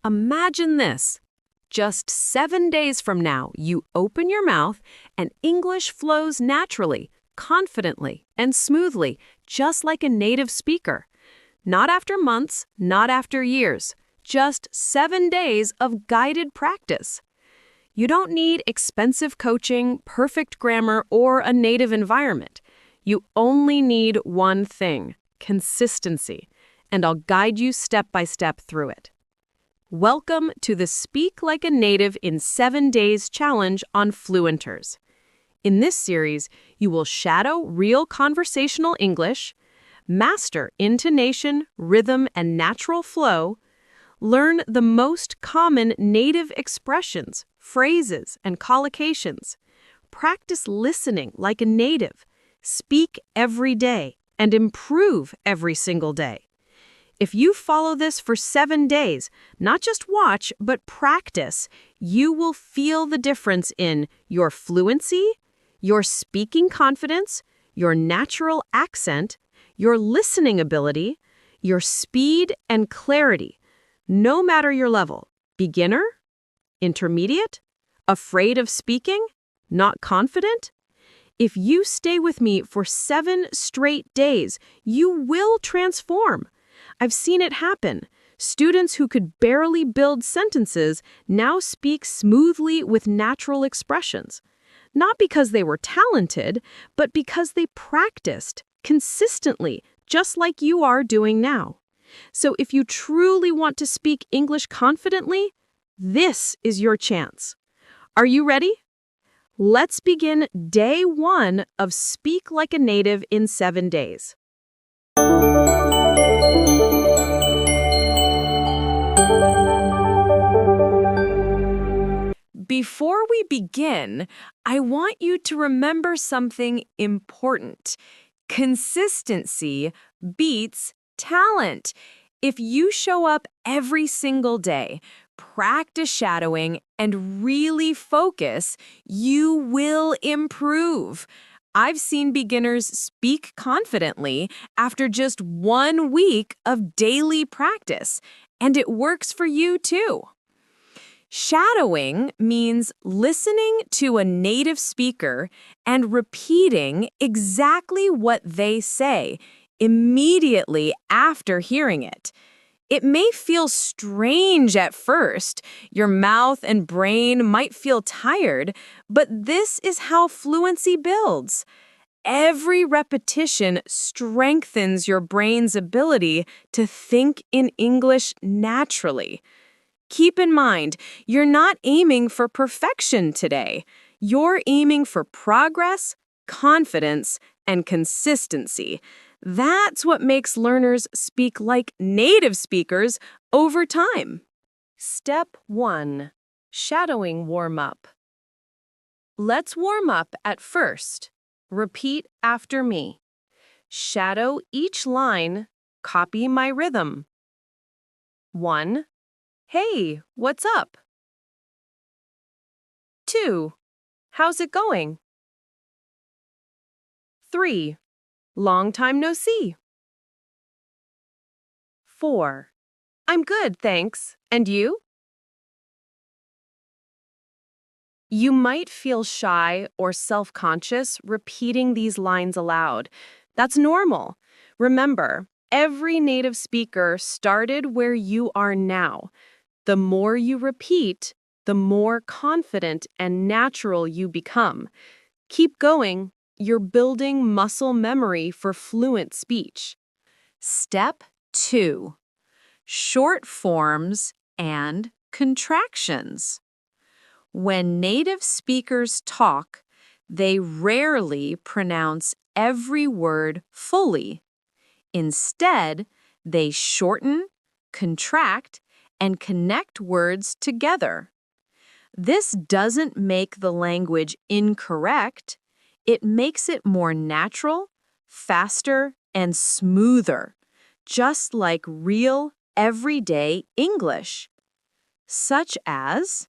Imagine this. Just 7 days from now, you open your mouth and English flows naturally, confidently, and smoothly, just like a native speaker. Not after months, not after years, just 7 days of guided practice. You don't need expensive coaching, perfect grammar, or a native environment. You only need one thing: consistency, and I'll guide you step by step through it. Welcome to the Speak Like a Native in 7 Days challenge on Fluentors. In this series, you will shadow real conversational English, master intonation, rhythm, and natural flow, learn the most common native expressions, phrases, and collocations, practice listening like a native, speak every day, and improve every single day. If you follow this for 7 days, not just watch, but practice, you will feel the difference in your fluency, your speaking confidence, your natural accent, your listening ability, your speed and clarity, no matter your level: beginner, intermediate, afraid of speaking, not confident. If you stay with me for 7 straight days, you will transform. I've seen it happen. Students who could barely build sentences now speak smoothly with natural expressions. Not because they were talented, but because they practiced consistently, just like you are doing now. So if you truly want to speak English confidently, this is your chance. Are you ready? Let's begin day 1 of Speak Like a Native in 7 days. Before we begin, I want you to remember something important. Consistency beats talent. If you show up every single day, practice shadowing, and really focus, you will improve. I've seen beginners speak confidently after just 1 week of daily practice, and it works for you too. Shadowing means listening to a native speaker and repeating exactly what they say immediately after hearing it. It may feel strange at first. Your mouth and brain might feel tired, but this is how fluency builds. Every repetition strengthens your brain's ability to think in English naturally. Keep in mind, you're not aiming for perfection today. You're aiming for progress, confidence, and consistency. That's what makes learners speak like native speakers over time. Step 1. Shadowing warm-up. Let's warm up at first. Repeat after me. Shadow each line. Copy my rhythm. 1. Hey, what's up? 2. How's it going? 3. Long time no see. 4. I'm good, thanks. And you? You might feel shy or self-conscious repeating these lines aloud. That's normal. Remember, every native speaker started where you are now. The more you repeat, the more confident and natural you become. Keep going. You're building muscle memory for fluent speech. Step 2. Short forms and contractions. When native speakers talk, they rarely pronounce every word fully. Instead, they shorten, contract, and connect words together. This doesn't make the language incorrect. It makes it more natural, faster, and smoother, just like real, everyday English. Such as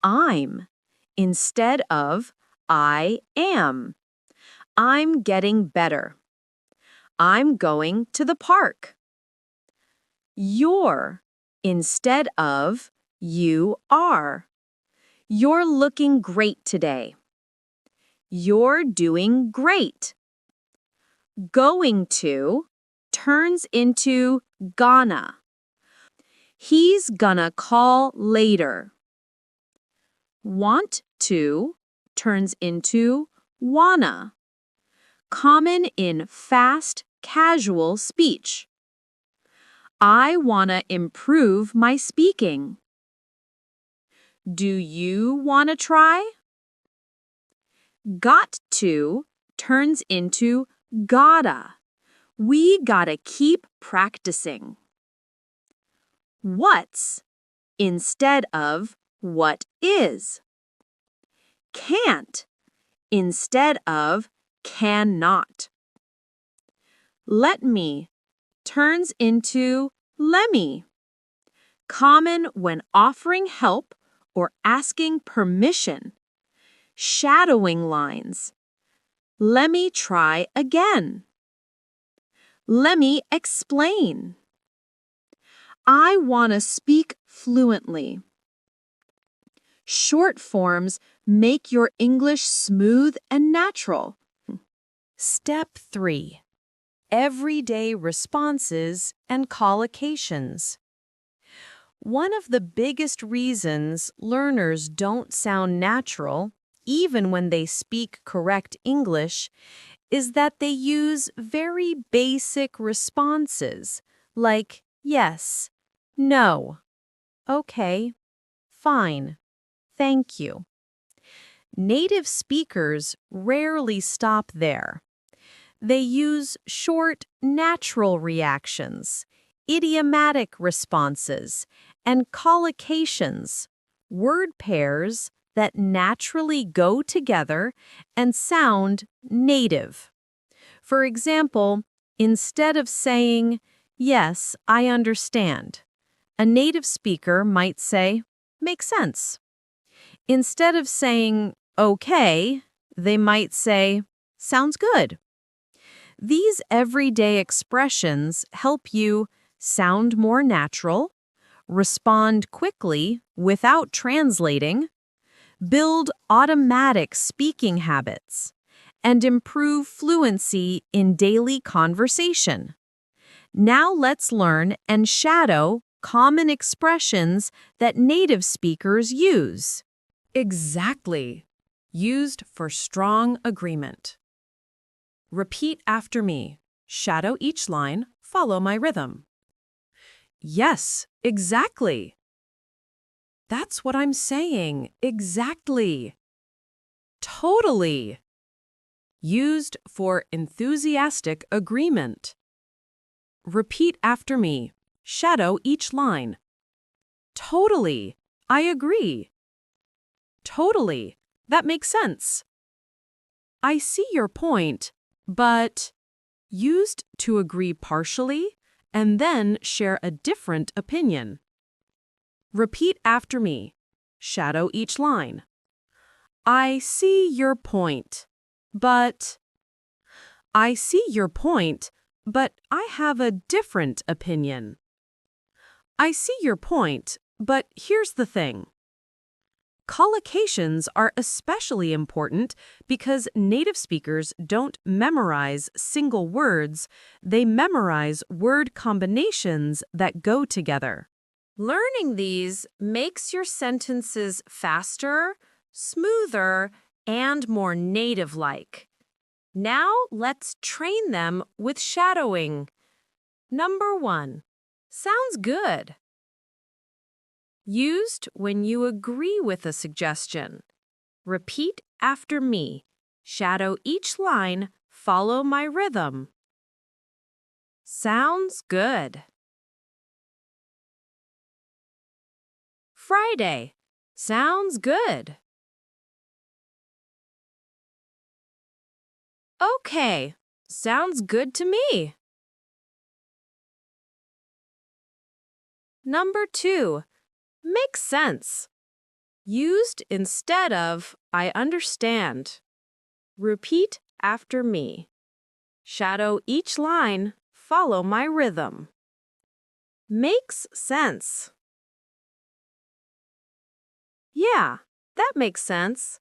I'm instead of I am. I'm getting better. I'm going to the park. You're instead of you are. You're looking great today. You're doing great. Going to turns into gonna. He's gonna call later. Want to turns into wanna. Common in fast, casual speech. I wanna improve my speaking. Do you wanna try? Got to turns into gotta. We gotta keep practicing. What's instead of what is. Can't instead of cannot. Let me turns into lemme. Common when offering help or asking permission. Shadowing lines. Let me try again. Let me explain. I want to speak fluently. Short forms make your English smooth and natural. Step 3. Everyday responses and collocations. One of the biggest reasons learners don't sound natural, even when they speak correct English, is that they use very basic responses like yes, no, okay, fine, thank you. Native speakers rarely stop there. They use short, natural reactions, idiomatic responses, and collocations, word pairs that naturally go together and sound native. For example, instead of saying, "Yes, I understand," a native speaker might say, "Makes sense." Instead of saying, "Okay," they might say, "Sounds good." These everyday expressions help you sound more natural, respond quickly without translating, build automatic speaking habits, and improve fluency in daily conversation. Now let's learn and shadow common expressions that native speakers use. Exactly. Used for strong agreement. Repeat after me. Shadow each line, follow my rhythm. Yes, exactly. That's what I'm saying. Exactly. Totally. Used for enthusiastic agreement. Repeat after me. Shadow each line. Totally. I agree. Totally. That makes sense. I see your point, but used to agree partially and then share a different opinion. Repeat after me. Shadow each line. I see your point, but I see your point, but I have a different opinion. I see your point, but here's the thing. Collocations are especially important because native speakers don't memorize single words, they memorize word combinations that go together. Learning these makes your sentences faster, smoother, and more native-like. Now let's train them with shadowing. Number 1. Sounds good. Used when you agree with a suggestion. Repeat after me. Shadow each line, follow my rhythm. Sounds good. Friday. Sounds good. Okay. Sounds good to me. Number 2. Makes sense. Used instead of I understand. Repeat after me. Shadow each line, follow my rhythm. Makes sense. Yeah, that makes sense.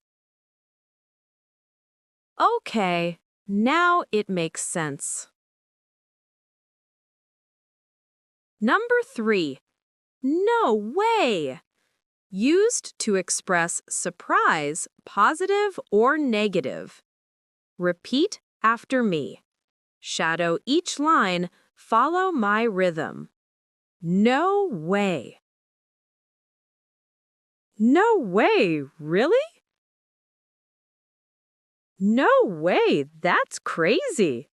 Okay, now it makes sense. Number 3. No way! Used to express surprise, positive or negative. Repeat after me. Shadow each line, follow my rhythm. No way. No way, really? No way, that's crazy.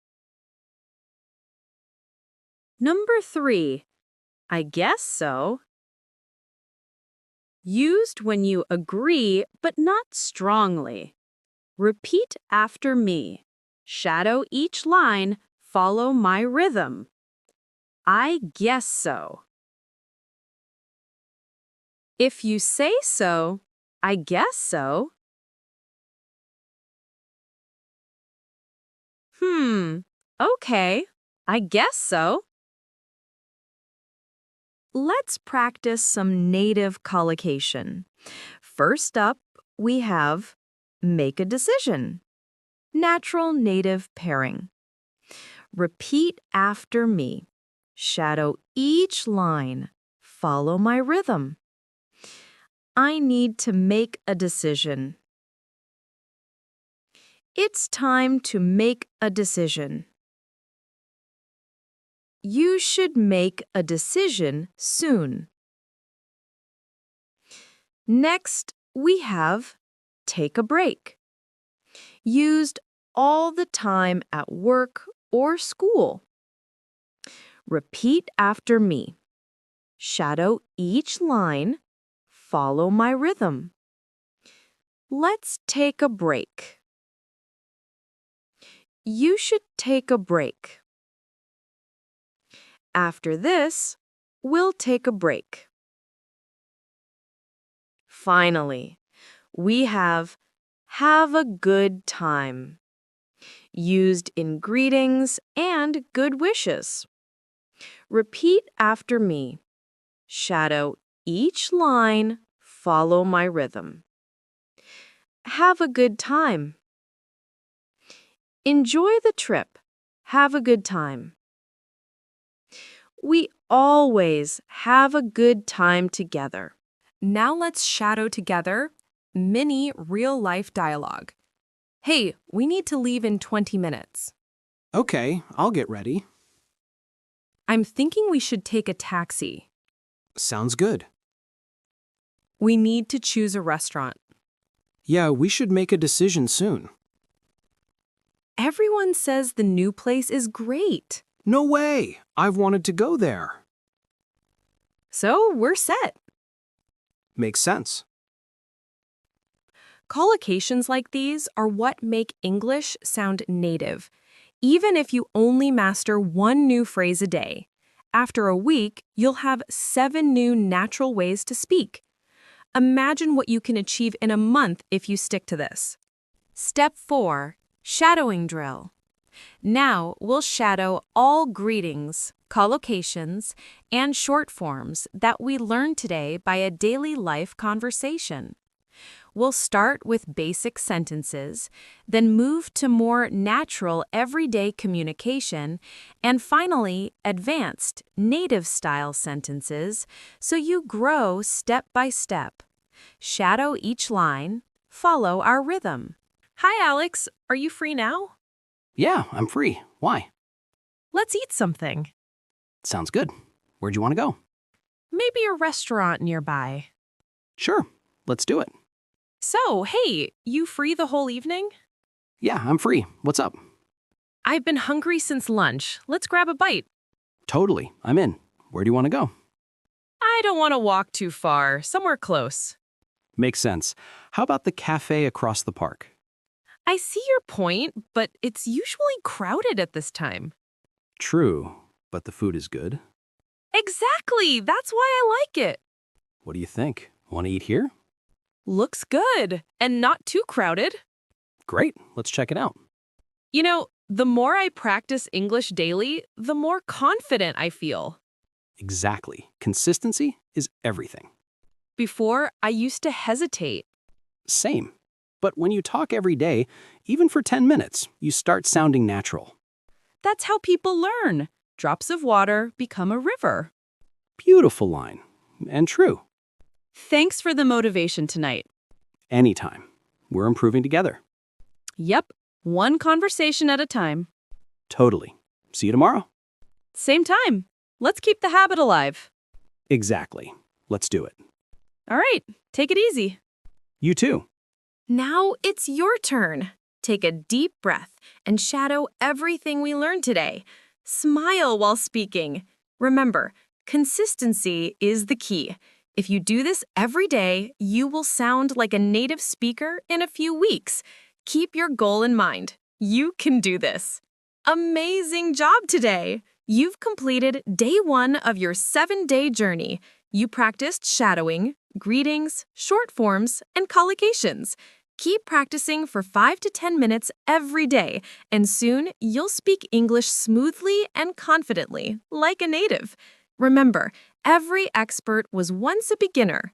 Number 3. I guess so. Used when you agree, but not strongly. Repeat after me. Shadow each line, follow my rhythm. I guess so. If you say so, I guess so. Okay, I guess so. Let's practice some native collocation. First up, we have make a decision. Natural native pairing. Repeat after me. Shadow each line. Follow my rhythm. I need to make a decision. It's time to make a decision. You should make a decision soon. Next, we have take a break. Used all the time at work or school. Repeat after me. Shadow each line. Follow my rhythm. Let's take a break. You should take a break. After this, we'll take a break. Finally, we have a good time. Used in greetings and good wishes. Repeat after me. Shadow each line, follow my rhythm. Have a good time. Enjoy the trip. Have a good time. We always have a good time together. Now let's shadow together mini real-life dialogue. Hey, we need to leave in 20 minutes. Okay, I'll get ready. I'm thinking we should take a taxi. Sounds good. We need to choose a restaurant. Yeah, we should make a decision soon. Everyone says the new place is great. No way! I've wanted to go there. So we're set. Makes sense. Collocations like these are what make English sound native, even if you only master one new phrase a day. After a week, you'll have 7 new natural ways to speak. Imagine what you can achieve in a month if you stick to this. Step 4. Shadowing drill. Now we'll shadow all greetings, collocations, and short forms that we learned today by a daily life conversation. We'll start with basic sentences, then move to more natural everyday communication, and finally, advanced native-style sentences so you grow step by step. Shadow each line, follow our rhythm. Hi, Alex. Are you free now? Yeah, I'm free. Why? Let's eat something. Sounds good. Where'd you want to go? Maybe a restaurant nearby. Sure, let's do it. So, hey, you free the whole evening? Yeah, I'm free. What's up? I've been hungry since lunch. Let's grab a bite. Totally, I'm in. Where do you want to go? I don't want to walk too far. Somewhere close. Makes sense. How about the cafe across the park? I see your point, but it's usually crowded at this time. True, but the food is good. Exactly! That's why I like it. What do you think? Want to eat here? Looks good, and not too crowded. Great, let's check it out. You know, the more I practice English daily, the more confident I feel. Exactly. Consistency is everything. Before, I used to hesitate. Same. But when you talk every day, even for 10 minutes, you start sounding natural. That's how people learn. Drops of water become a river. Beautiful line. And true. Thanks for the motivation tonight. Anytime. We're improving together. Yep, one conversation at a time. Totally. See you tomorrow. Same time. Let's keep the habit alive. Exactly. Let's do it. All right, take it easy. You too. Now it's your turn. Take a deep breath and shadow everything we learned today. Smile while speaking. Remember, consistency is the key. If you do this every day, you will sound like a native speaker in a few weeks. Keep your goal in mind. You can do this. Amazing job today! You've completed day 1 of your 7-day journey. You practiced shadowing, greetings, short forms, and collocations. Keep practicing for 5 to 10 minutes every day, and soon you'll speak English smoothly and confidently, like a native. Remember, every expert was once a beginner.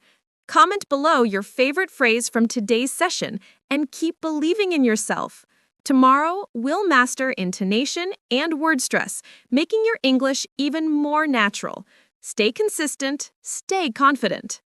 Comment below your favorite phrase from today's session and keep believing in yourself. Tomorrow, we'll master intonation and word stress, making your English even more natural. Stay consistent, stay confident.